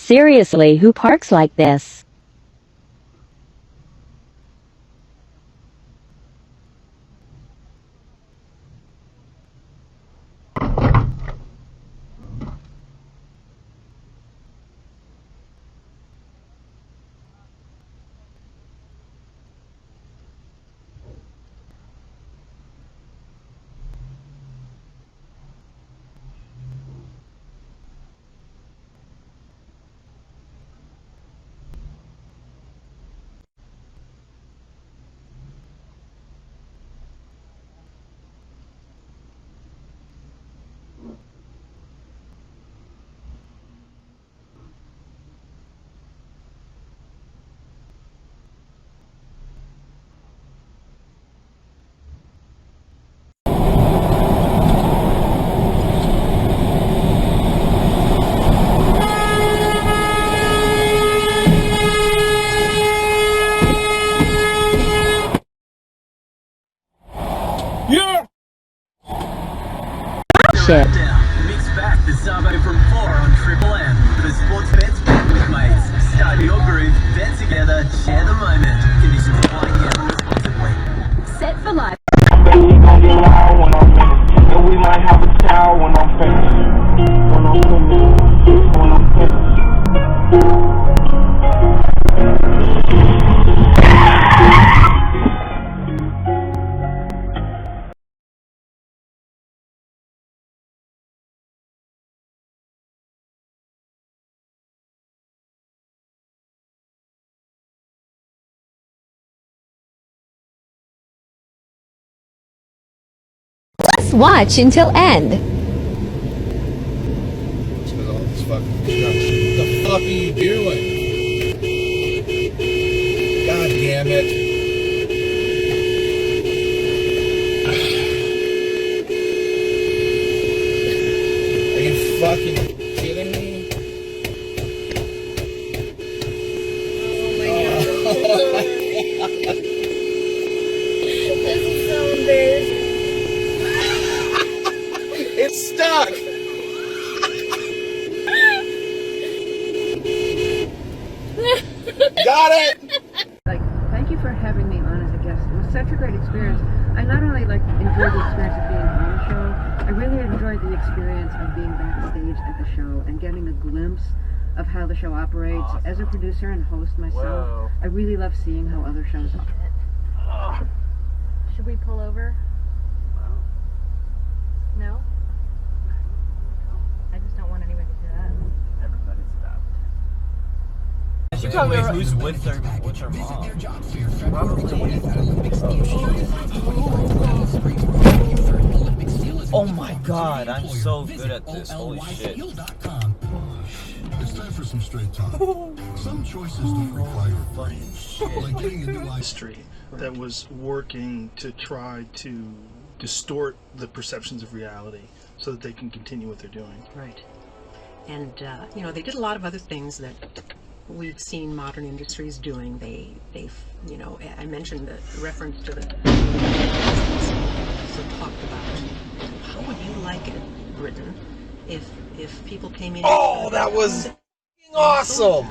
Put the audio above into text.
Seriously, who parks like this? Yeah! Shit. Mix back the Zabo from 4 on Triple M. The sports bets back with mates. Start your groove, bet together, share the moment. Conditions apply, gamble responsibly. Set for life. We gon' get loud when I'm finished. And we might have a child when I'm finished. When I'm finished. When I'm finished. Let's watch until end. With all this fucking construction. What the fuck are you doing? God damn it. Are you fucking kidding me? Oh my god. This is so embarrassing. It's stuck! Got it! Thank you for having me on as a guest. It was such a great experience. I not only enjoyed the experience of being on the show, I really enjoyed the experience of being backstage at the show and getting a glimpse of how the show operates. Awesome. As a producer and host myself, whoa, I really love seeing how other shows operate. Should we pull over? No? I just don't want anybody to do that. Everybody stop. Who's with their mom? Oh my god, I'm so good at this. Holy shit. It's time for some straight talk. Some choices don't require a brain. Like getting a new industry that was working to try to distort the perceptions of reality so that they can continue what they're doing. Right. And, they did a lot of other things that we've seen modern industries doing. I mentioned the reference to the so talked about how would you like it, Britain, if people came in. Oh, that was awesome!